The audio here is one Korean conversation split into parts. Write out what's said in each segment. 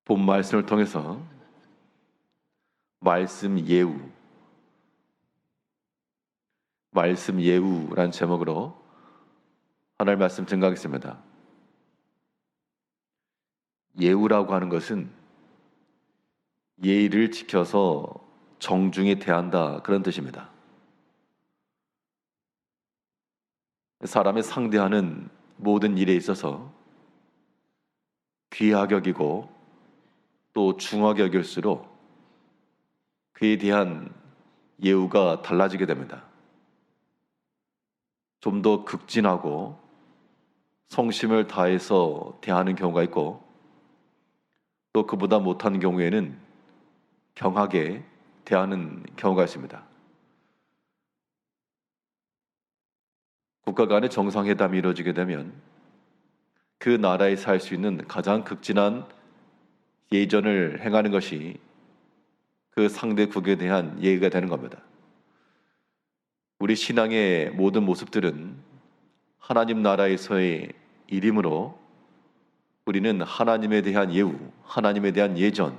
본 말씀을 통해서 말씀 예우라는 제목으로 하나님의 말씀 증거하겠습니다. 예우라고 하는 것은 예의를 지켜서 정중히 대한다, 그런 뜻입니다. 사람이 상대하는 모든 일에 있어서 귀하게 여기고 또 중하게 여길수록 그에 대한 예우가 달라지게 됩니다. 좀 더 극진하고 성심을 다해서 대하는 경우가 있고, 또 그보다 못한 경우에는 경하게 대하는 경우가 있습니다. 국가 간의 정상회담이 이루어지게 되면 그 나라에 살 수 있는 가장 극진한 예전을 행하는 것이 그 상대국에 대한 예의가 되는 겁니다. 우리 신앙의 모든 모습들은 하나님 나라에서의 일이므로 우리는 하나님에 대한 예우, 하나님에 대한 예전,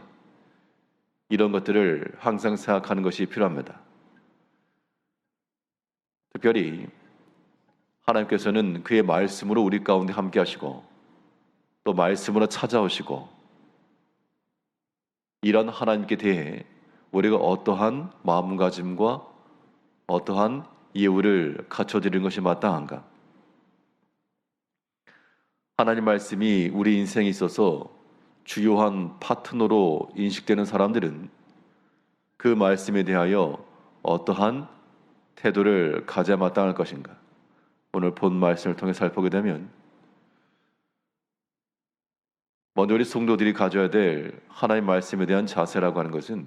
이런 것들을 항상 생각하는 것이 필요합니다. 특별히 하나님께서는 그의 말씀으로 우리 가운데 함께 하시고 또 말씀으로 찾아오시고, 이런 하나님께 대해 우리가 어떠한 마음가짐과 어떠한 예우를 갖춰드리는 것이 마땅한가? 하나님 말씀이 우리 인생에 있어서 주요한 파트너로 인식되는 사람들은 그 말씀에 대하여 어떠한 태도를 가져야 마땅할 것인가? 오늘 본 말씀을 통해 살펴보게 되면, 먼저 우리 성도들이 가져야 될 하나님 말씀에 대한 자세라고 하는 것은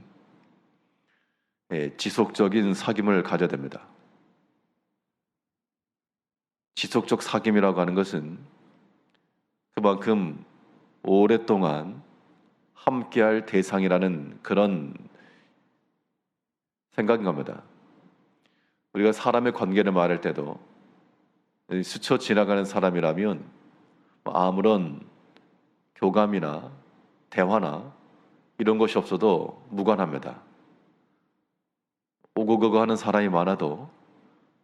지속적인 사귐을 가져야 됩니다. 지속적 사귐이라고 하는 것은 그만큼 오랫동안 함께할 대상이라는 그런 생각인 겁니다. 우리가 사람의 관계를 말할 때도 스쳐 지나가는 사람이라면 아무런 교감이나 대화나 이런 것이 없어도 무관합니다. 오고 가고 하는 사람이 많아도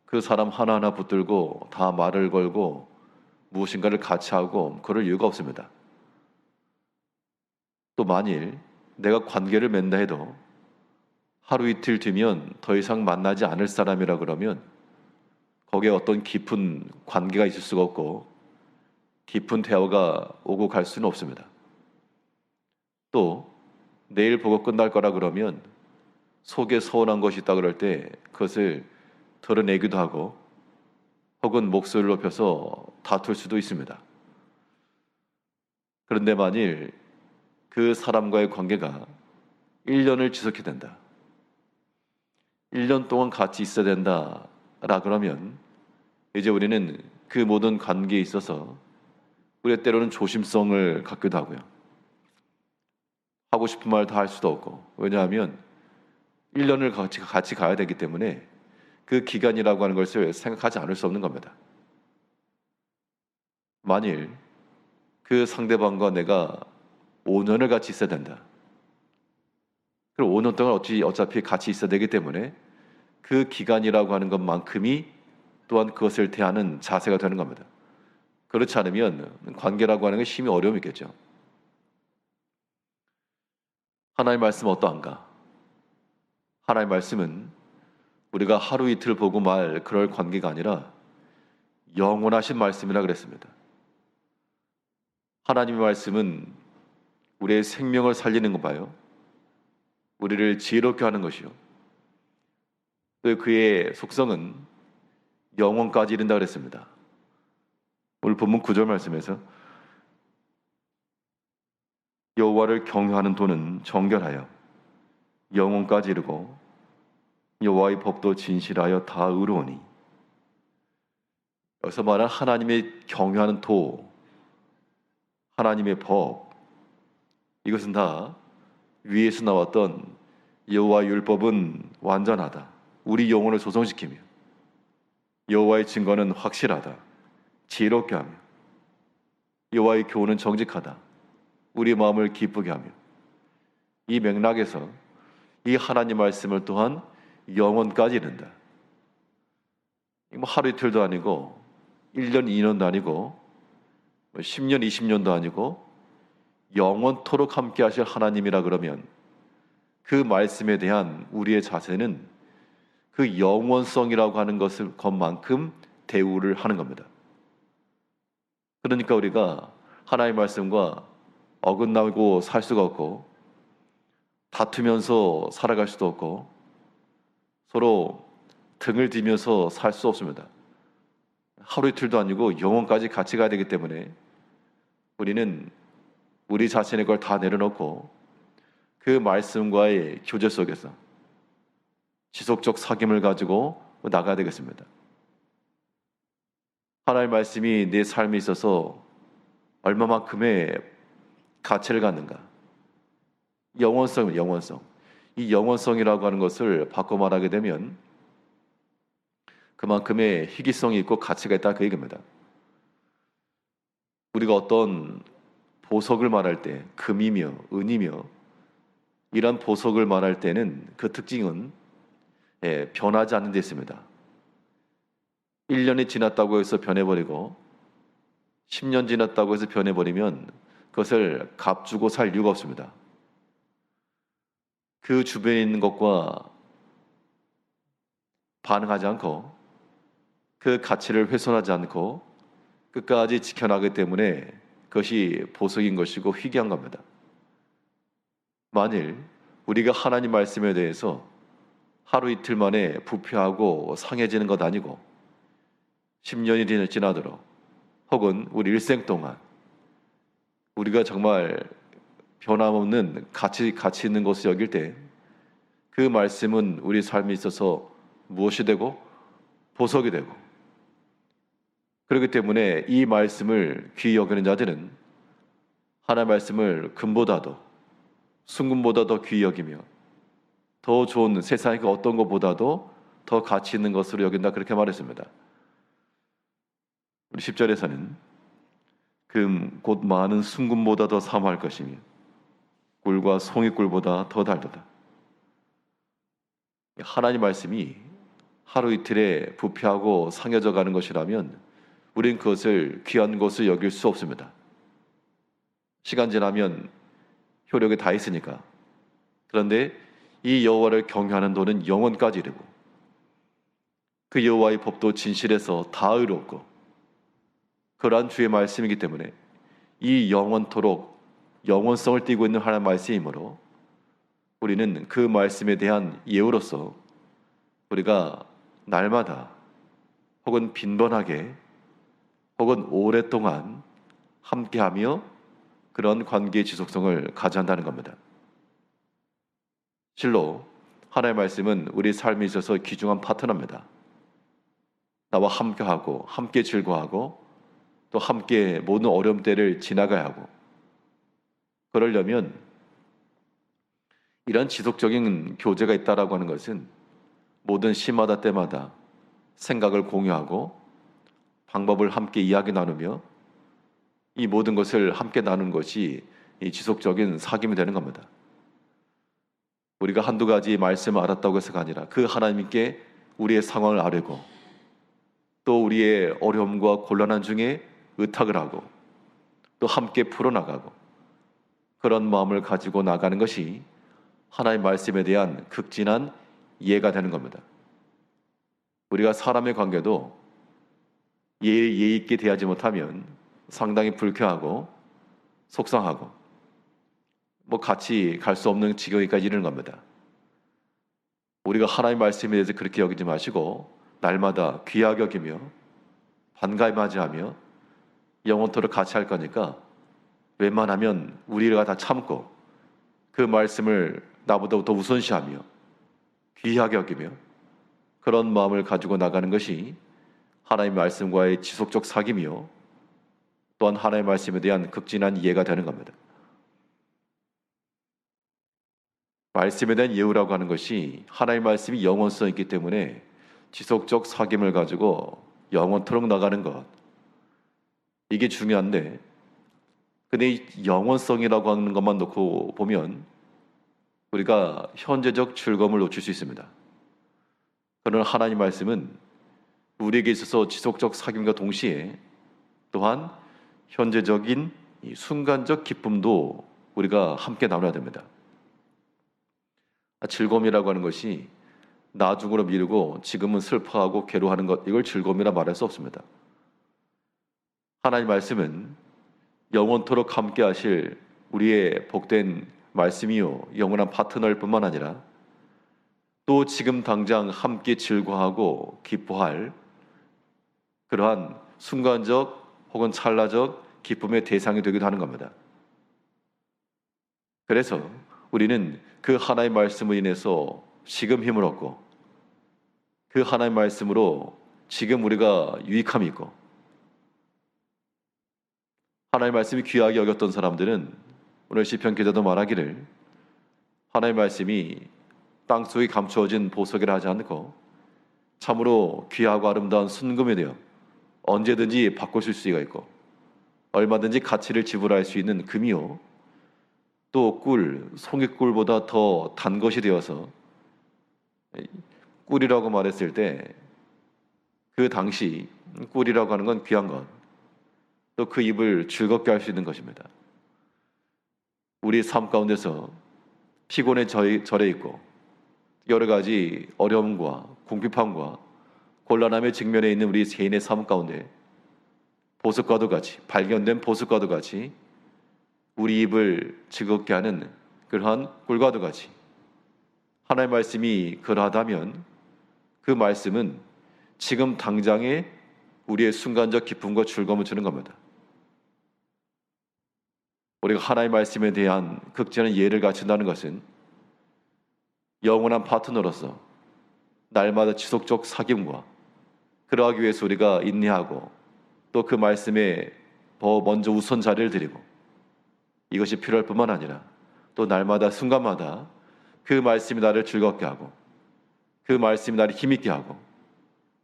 그 사람 하나하나 붙들고 다 말을 걸고 무엇인가를 같이 하고 그럴 이유가 없습니다. 또 만일 내가 관계를 맺는다 해도 하루 이틀 뒤면 더 이상 만나지 않을 사람이라 그러면 거기에 어떤 깊은 관계가 있을 수가 없고 깊은 대화가 오고 갈 수는 없습니다. 또 내일 보고 끝날 거라 그러면 속에 서운한 것이 있다 그럴 때 그것을 털어내기도 하고 혹은 목소리를 높여서 다툴 수도 있습니다. 그런데 만일 그 사람과의 관계가 1년을 지속해야 된다, 1년 동안 같이 있어야 된다라 그러면 이제 우리는 그 모든 관계에 있어서 우리가 때로는 조심성을 갖기도 하고요. 하고 싶은 말 다 할 수도 없고, 왜냐하면 1년을 같이 가야 되기 때문에 그 기간이라고 하는 것을 생각하지 않을 수 없는 겁니다. 만일 그 상대방과 내가 5년을 같이 있어야 된다, 그럼 5년 동안 어차피 같이 있어야 되기 때문에 그 기간이라고 하는 것만큼이 또한 그것을 대하는 자세가 되는 겁니다. 그렇지 않으면 관계라고 하는 게 심히 어려움이 있겠죠. 하나님의 말씀은 어떠한가? 하나님의 말씀은 우리가 하루 이틀 보고 말 그럴 관계가 아니라 영원하신 말씀이라 그랬습니다. 하나님의 말씀은 우리의 생명을 살리는 거 봐요. 우리를 지혜롭게 하는 것이요. 또 그의 속성은 영원까지 이른다 그랬습니다. 오늘 본문 9절 말씀에서 여호와를 경외하는 도는 정결하여 영원까지 이르고 여호와의 법도 진실하여 다 의로우니, 여기서 말한 하나님의 경외하는 도, 하나님의 법, 이것은 다 위에서 나왔던 여호와의 율법은 완전하다, 우리 영혼을 소성시키며 여호와의 증거는 확실하다, 지혜롭게 하며 여호와의 교훈은 정직하다, 우리 마음을 기쁘게 하며 이 맥락에서 이 하나님 말씀을 또한 영원까지 이른다. 뭐 하루 이틀도 아니고 1년, 2년도 아니고 10년, 20년도 아니고 영원토록 함께 하실 하나님이라 그러면 그 말씀에 대한 우리의 자세는 그 영원성이라고 하는 것만큼 대우를 하는 겁니다. 그러니까 우리가 하나님의 말씀과 어긋나고 살 수가 없고 다투면서 살아갈 수도 없고 서로 등을 뒤면서 살 수 없습니다. 하루 이틀도 아니고 영원까지 같이 가야 되기 때문에 우리는 우리 자신의 걸 다 내려놓고 그 말씀과의 교제 속에서 지속적 사귐을 가지고 나가야 되겠습니다. 하나님의 말씀이 내 삶에 있어서 얼마만큼의 가치를 갖는가? 영원성. 이 영원성이라고 하는 것을 바꿔 말하게 되면 그만큼의 희귀성이 있고 가치가 있다 그 얘기입니다. 우리가 어떤 보석을 말할 때 금이며 은이며 이런 보석을 말할 때는 그 특징은 변하지 않는 데 있습니다. 1년이 지났다고 해서 변해버리고 10년 지났다고 해서 변해버리면 그것을 값주고 살 이유가 없습니다. 그 주변에 있는 것과 반응하지 않고 그 가치를 훼손하지 않고 끝까지 지켜나가기 때문에 그것이 보석인 것이고 희귀한 겁니다. 만일 우리가 하나님 말씀에 대해서 하루 이틀 만에 부패하고 상해지는 것 아니고 10년이 지나도록 혹은 우리 일생 동안 우리가 정말 변함없는 가치 있는 것을 여길 때 그 말씀은 우리 삶에 있어서 무엇이 되고 보석이 되고 그렇기 때문에 이 말씀을 귀히 여기는 자들은 하나님의 말씀을 금보다도 순금보다 더 귀히 여기며 더 좋은 세상의 그 어떤 것보다도 더 가치 있는 것으로 여긴다 그렇게 말했습니다. 우리 10절에서는 금 곧 많은 순금보다 더 사모할 것이며 꿀과 송이꿀보다 더 달도다. 하나님 말씀이 하루 이틀에 부패하고 상해져 가는 것이라면 우린 그것을 귀한 것을 여길 수 없습니다. 시간 지나면 효력이 다 있으니까. 그런데 이 여호와를 경외하는 도는 영원까지 이르고 그 여호와의 법도 진실해서 다 의롭고 그러한 주의 말씀이기 때문에 이 영원토록 영원성을 띠고 있는 하나님의 말씀이므로 우리는 그 말씀에 대한 예우로서 우리가 날마다 혹은 빈번하게 혹은 오랫동안 함께하며 그런 관계의 지속성을 가져야 한다는 겁니다. 실로 하나님의 말씀은 우리 삶에 있어서 귀중한 파트너입니다. 나와 함께하고 함께 즐거워하고 또 함께 모든 어려움 때를 지나가야 하고 그러려면 이런 지속적인 교제가 있다라고 하는 것은 모든 시마다 때마다 생각을 공유하고 방법을 함께 이야기 나누며 이 모든 것을 함께 나누는 것이 이 지속적인 사귐이 되는 겁니다. 우리가 한두 가지 말씀을 알았다고 해서가 아니라 그 하나님께 우리의 상황을 아뢰고 또 우리의 어려움과 곤란한 중에 의탁을 하고 또 함께 풀어나가고 그런 마음을 가지고 나가는 것이 하나님의 말씀에 대한 극진한 이해가 되는 겁니다. 우리가 사람의 관계도 예의 있게 대하지 못하면 상당히 불쾌하고 속상하고 같이 갈 수 없는 지경에까지 이르는 겁니다. 우리가 하나님의 말씀에 대해서 그렇게 여기지 마시고 날마다 귀하게 여기며 반가이 맞이하며 영원토록 같이 할 거니까 웬만하면 우리가 다 참고 그 말씀을 나보다 더 우선시하며 귀하게 여기며 그런 마음을 가지고 나가는 것이 하나님의 말씀과의 지속적 사귐이요 또한 하나님의 말씀에 대한 극진한 이해가 되는 겁니다. 말씀에 대한 예우라고 하는 것이 하나님의 말씀이 영원성이 있기 때문에 지속적 사귐을 가지고 영원토록 나가는 것 이게 중요한데 근데 이 영원성이라고 하는 것만 놓고 보면 우리가 현재적 즐거움을 놓칠 수 있습니다. 그러나 하나님 말씀은 우리에게 있어서 지속적 사귐과 동시에 또한 현재적인 이 순간적 기쁨도 우리가 함께 나눠야 됩니다. 즐거움이라고 하는 것이 나중으로 미루고 지금은 슬퍼하고 괴로워하는 것, 이걸 즐거움이라 말할 수 없습니다. 하나님 말씀은 영원토록 함께 하실 우리의 복된 말씀이요 영원한 파트너일 뿐만 아니라 또 지금 당장 함께 즐거워하고 기뻐할 그러한 순간적 혹은 찰나적 기쁨의 대상이 되기도 하는 겁니다. 그래서 우리는 그 하나의 말씀으로 인해서 지금 힘을 얻고 그 하나의 말씀으로 지금 우리가 유익함이 있고 하나의 말씀이 귀하게 여겼던 사람들은 오늘 시편 기자도 말하기를 하나의 말씀이 땅속에 감추어진 보석이라 하지 않고 참으로 귀하고 아름다운 순금이 되어 언제든지 바꾸실 수가 있고 얼마든지 가치를 지불할 수 있는 금이요 또 꿀, 송이꿀보다 더 단 것이 되어서 꿀이라고 말했을 때 그 당시 꿀이라고 하는 건 귀한 것, 또 그 입을 즐겁게 할 수 있는 것입니다. 우리 삶 가운데서 피곤에 절해 있고 여러 가지 어려움과 궁핍함과 곤란함의 직면에 있는 우리 개인의 삶 가운데 보석과도 같이 발견된 보석과도 같이 우리 입을 즐겁게 하는 그러한 꿀과도 같이 하나님의 말씀이 그러하다면 그 말씀은 지금 당장에 우리의 순간적 기쁨과 즐거움을 주는 겁니다. 우리가 하나님의 말씀에 대한 극진한 이해를 갖춘다는 것은 영원한 파트너로서 날마다 지속적 사귐과 그러하기 위해서 우리가 인내하고 또 그 말씀에 더 먼저 우선 자리를 드리고 이것이 필요할 뿐만 아니라 또 날마다 순간마다 그 말씀이 나를 즐겁게 하고 그 말씀이 나를 힘있게 하고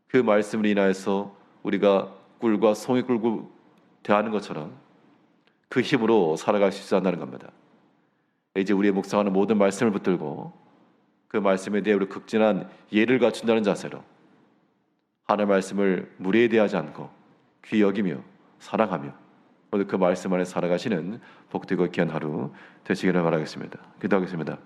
그 말씀을 인하여서 우리가 꿀과 송이꿀과 대하는 것처럼 그 힘으로 살아갈 수 있어야 한다는 겁니다. 이제 우리의 묵상하는 모든 말씀을 붙들고 그 말씀에 대해 우리 극진한 이해를 갖춘다는 자세로 하나님의 말씀을 무례히 대하지 않고 귀히 여기며 사랑하며 오늘 그 말씀 안에 살아가시는 복되고 귀한 하루 되시기를 바라겠습니다. 기도하겠습니다.